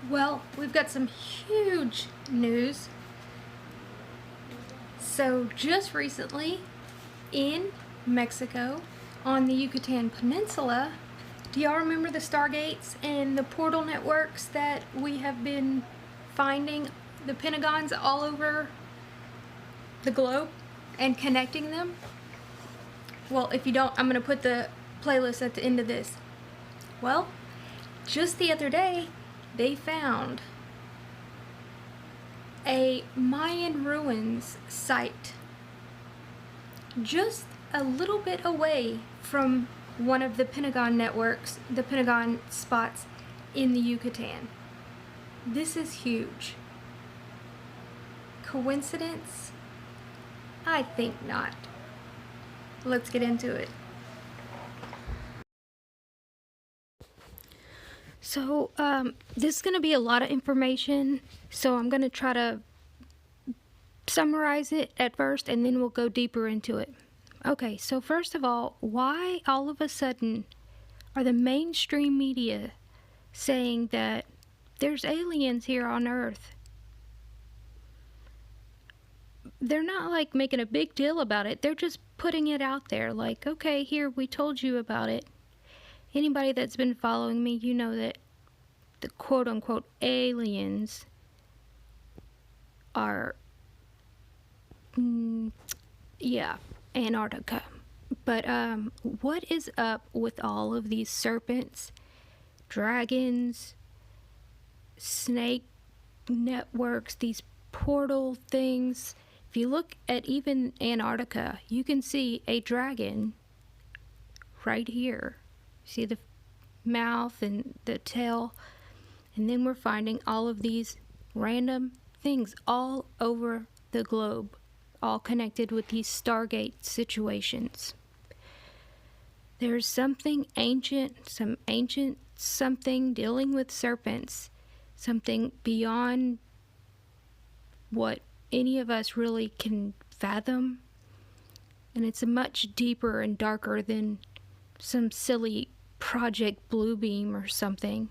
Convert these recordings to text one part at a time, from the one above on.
Well, we've got some huge news. So just recently in Mexico on the Yucatan Peninsula, do y'all remember the Stargates and the portal networks that we have been finding, the Pentagons all over the globe and connecting them? Well, if you don't, I'm going to put the playlist at the end of this. Well, just the other day, they found a Mayan ruins site just a little bit away from one of the Pentagon networks, the Pentagon spots in the Yucatan. This is huge. Coincidence? I think not. Let's get into it. So, this is going to be a lot of information, so I'm going to try to summarize it at first, and then we'll go deeper into it. Okay, so first of all, why all of a sudden are the mainstream media saying that there's aliens here on Earth? They're not like making a big deal about it. They're just putting it out there like, okay, here, we told you about it. Anybody that's been following me, you know that the quote-unquote aliens are, Antarctica. But what is up with all of these serpents, dragons, snake networks, these portal things? If you look at even Antarctica, you can see a dragon right here. See the mouth and the tail? And then we're finding all of these random things all over the globe, all connected with these Stargate situations. There's something ancient, some ancient something dealing with serpents, something beyond what any of us really can fathom. And it's much deeper and darker than some silly Project Bluebeam or something.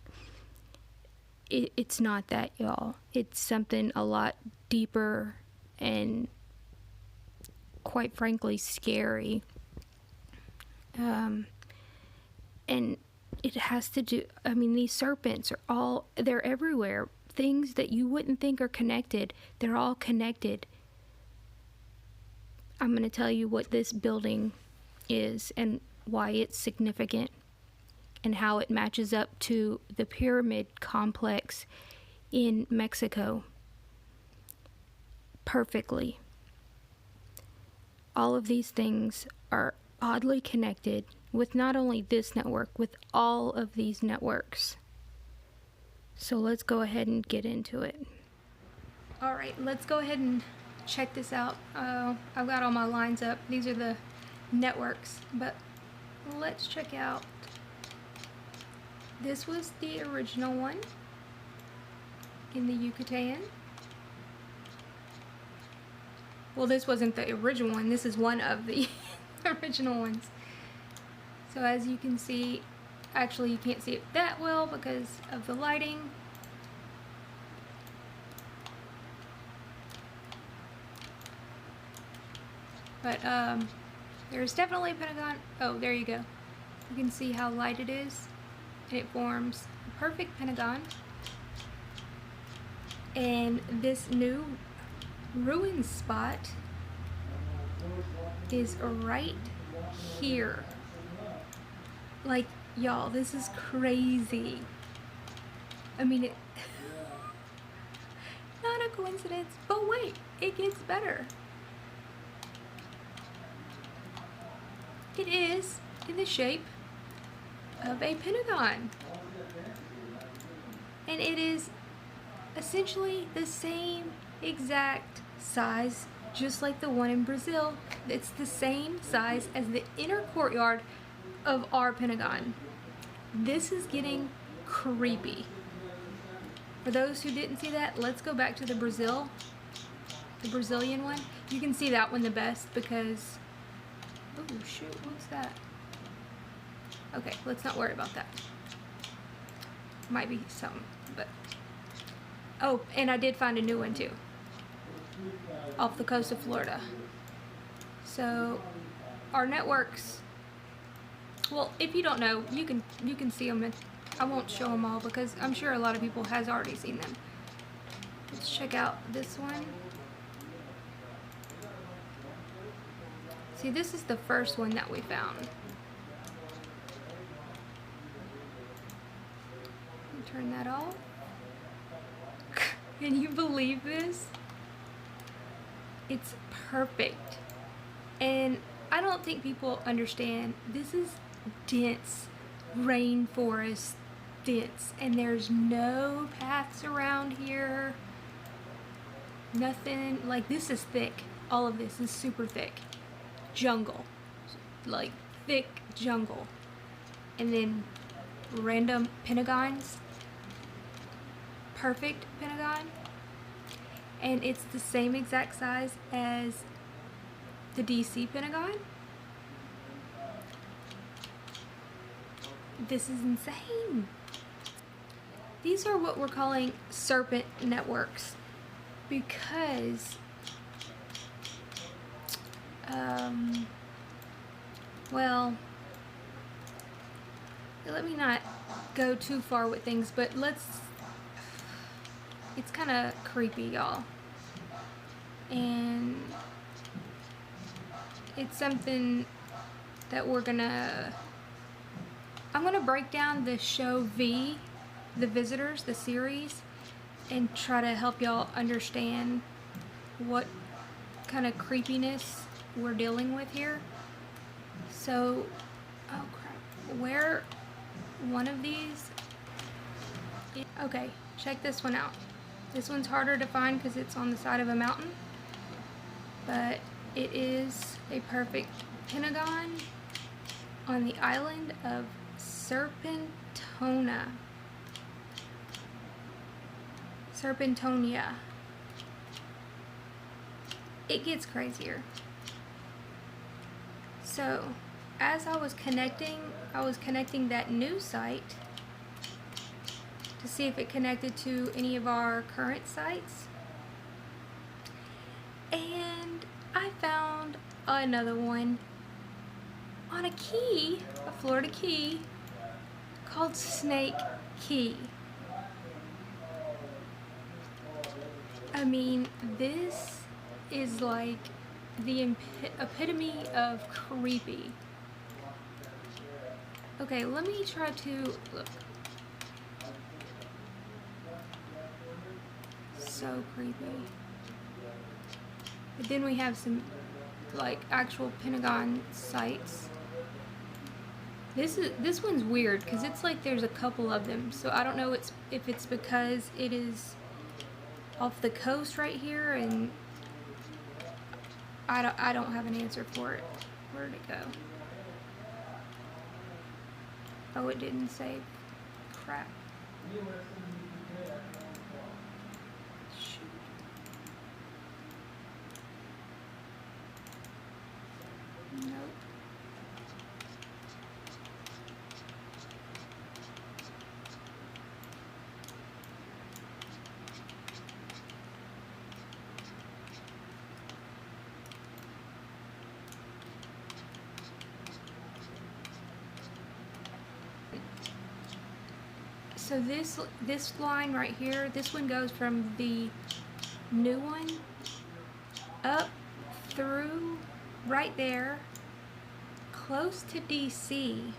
It's not that, y'all. It's something a lot deeper and, quite frankly, scary. And it has to do, I mean, these serpents are they're everywhere. Things that you wouldn't think are connected, they're all connected. I'm going to tell you what this building is and why it's significant, and how it matches up to the pyramid complex in Mexico perfectly. All of these things are oddly connected with not only this network, with all of these networks. So let's go ahead and get into it. All right, let's go ahead and check this out. I've got all my lines up. These are the networks, but let's check out. This was the original one in the Yucatan. Well, this wasn't the original one. This is one of the original ones. So as you can see, actually you can't see it that well because of the lighting. But there's definitely a Pentagon. Oh, there you go. You can see how light it is. And it forms a perfect pentagon. And this new ruin spot is right here. Like, y'all, this is crazy. I mean, it not a coincidence, but wait, it gets better. It is in the shape of a pentagon, and it is essentially the same exact size, just like the one in Brazil. It's the same size as the inner courtyard of our pentagon. This is getting creepy. For those who didn't see that, let's go back to the Brazilian one. You can see that one the best because, oh shoot, what's that? Okay, let's not worry about that. Might be something, but Oh, and I did find a new one too, off the coast of Florida. So our networks, well, if you don't know, you can see them. I won't show them all because I'm sure a lot of people has already seen them. Let's check out this one. See, this is the first one that we found. Turn that off. Can you believe this? It's perfect. And I don't think people understand, this is dense rainforest, dense, and there's no paths around here. Nothing. Like, this is thick. All of this is super thick. Jungle. Like, thick jungle. And then random pentagons. Perfect pentagon. And it's the same exact size as the DC Pentagon. This is insane. These are what we're calling Serpent Networks because well, let me not go too far with things, but it's kind of creepy, y'all. And it's something that I'm gonna break down the show V, The Visitors, the series, and try to help y'all understand what kind of creepiness we're dealing with here. So, oh crap, where one of these, okay, check this one out. This one's harder to find because it's on the side of a mountain, but it is a perfect pentagon on the island of Serpentonia. It gets crazier. So, as I was connecting that new site to see if it connected to any of our current sites. And I found another one on a key, a Florida key, called Snake Key. I mean, this is like the epitome of creepy. Okay, let me try to look. So creepy. But then we have some like actual Pentagon sites. This one's weird because it's like there's a couple of them, so I don't know if it's because it is off the coast right here, and I don't have an answer for it. Where'd it go? Oh, it didn't save. Crap. Shoot. Nope. So this line right here, this one goes from the new one up through right there, close to DC.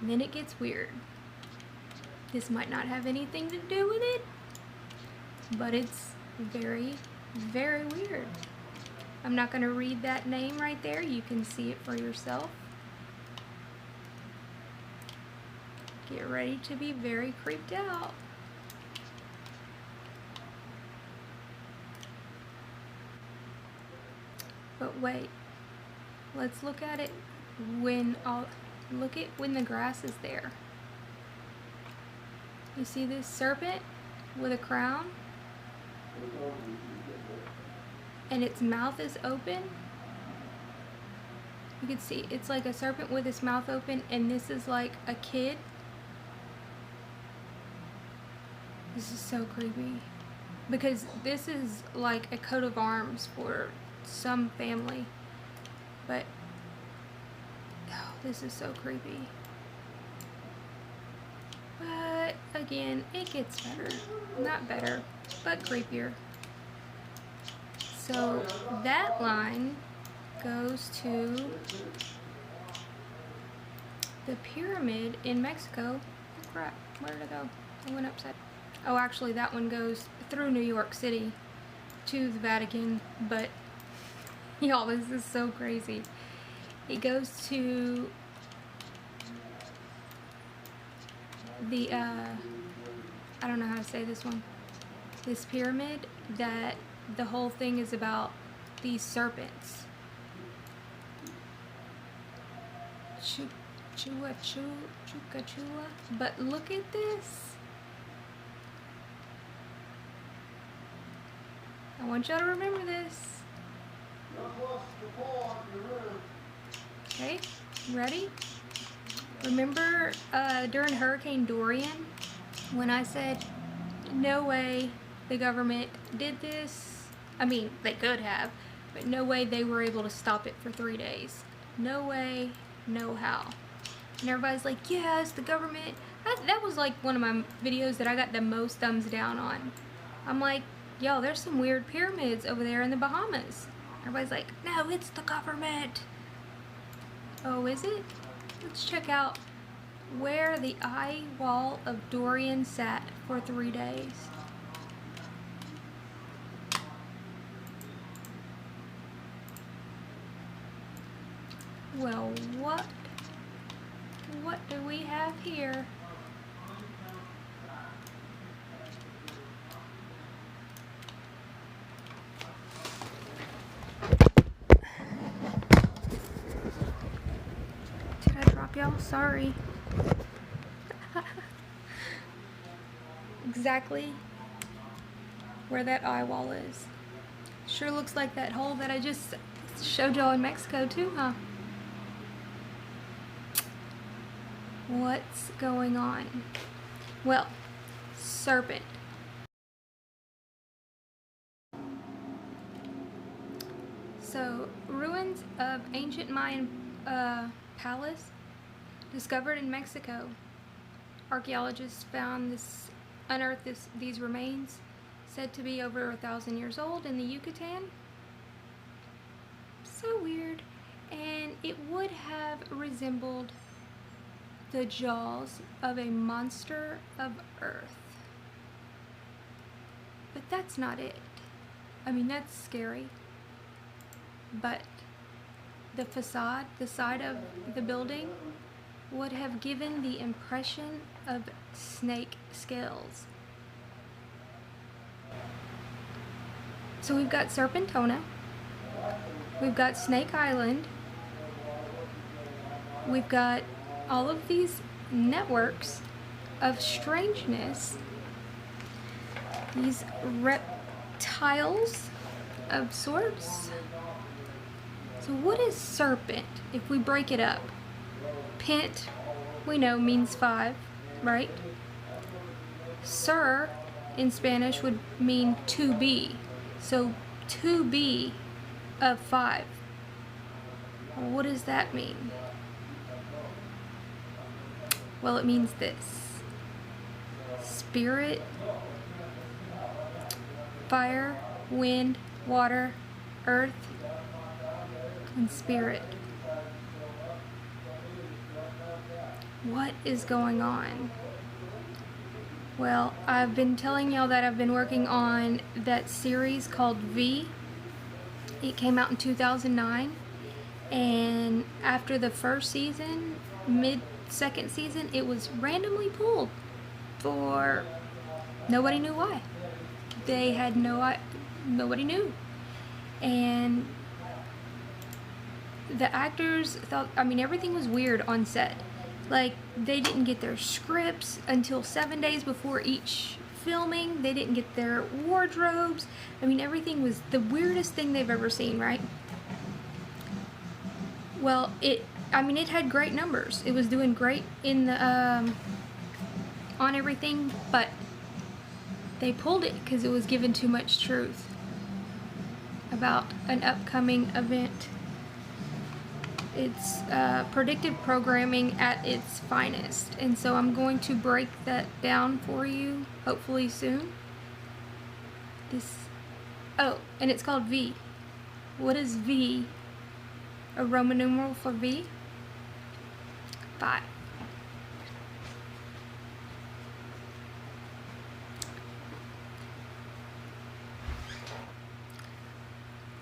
And then it gets weird. This might not have anything to do with it, but it's very, very weird. I'm not going to read that name right there. You can see it for yourself. Get ready to be very creeped out. But wait, let's look at it when the grass is there. You see this serpent with a crown? And its mouth is open. You can see it's like a serpent with its mouth open, and this is like a kid. This is so creepy. Because this is like a coat of arms for some family. But, oh, this is so creepy. But, again, it gets better. Not better, but creepier. So, that line goes to the pyramid in Mexico. Oh crap, where did it go? It went upside. Oh, actually that one goes through New York City to the Vatican, but y'all, this is so crazy. It goes to the, I don't know how to say this one. This pyramid that the whole thing is about these serpents. Chukachula. But look at this. I want y'all to remember this. Okay, ready? Remember during Hurricane Dorian when I said no way the government did this? I mean, they could have, but no way they were able to stop it for 3 days. No way, no how. And everybody's like, yes, the government. That was like one of my videos that I got the most thumbs down on. I'm like, yo, there's some weird pyramids over there in the Bahamas. Everybody's like, no, it's the government. Oh, is it? Let's check out where the eye wall of Dorian sat for 3 days. Well, what do we have here? Did I drop y'all? Sorry. Exactly where that eye wall is. Sure looks like that hole that I just showed y'all in Mexico too, huh? What's going on? Well, serpent. So, ruins of ancient Mayan palace discovered in Mexico. Archaeologists unearthed these remains, said to be over 1,000 years old, in the Yucatan. So weird. And it would have resembled the jaws of a monster of Earth. But that's not it. I mean, that's scary. But the facade, the side of the building, would have given the impression of snake scales. So we've got Serpentona, we've got Snake Island, we've got all of these networks of strangeness, these reptiles of sorts. So what is serpent if we break it up? Pent, we know, means 5, right? Ser in Spanish would mean to be. So to be of 5. What does that mean? Well, it means this: spirit, fire, wind, water, earth, and spirit. What is going on? Well, I've been telling y'all that I've been working on that series called V. It came out in 2009, and after the first season, mid-second season, it was randomly pulled for nobody knew why. They had nobody knew. And the actors thought, I mean, everything was weird on set. Like, they didn't get their scripts until 7 days before each filming. They didn't get their wardrobes. I mean, everything was the weirdest thing they've ever seen, right? Well, it had great numbers. It was doing great in the, on everything, but They pulled it because it was given too much truth about an upcoming event. It's predictive programming at its finest, and so I'm going to break that down for you hopefully soon. Oh, and it's called V. What is V? A Roman numeral for V? 5.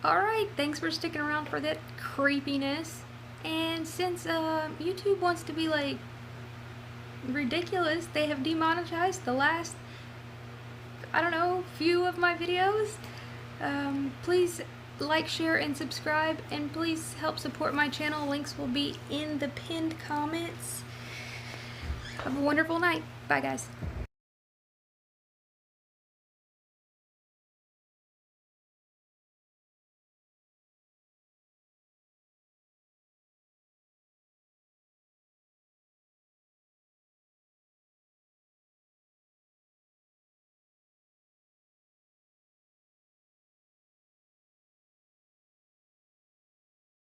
Alright, thanks for sticking around for that creepiness. And since YouTube wants to be like ridiculous, they have demonetized the last, I don't know, few of my videos. Please like, share, and subscribe, and please help support my channel. Links will be in the pinned comments. Have a wonderful night. Bye, guys.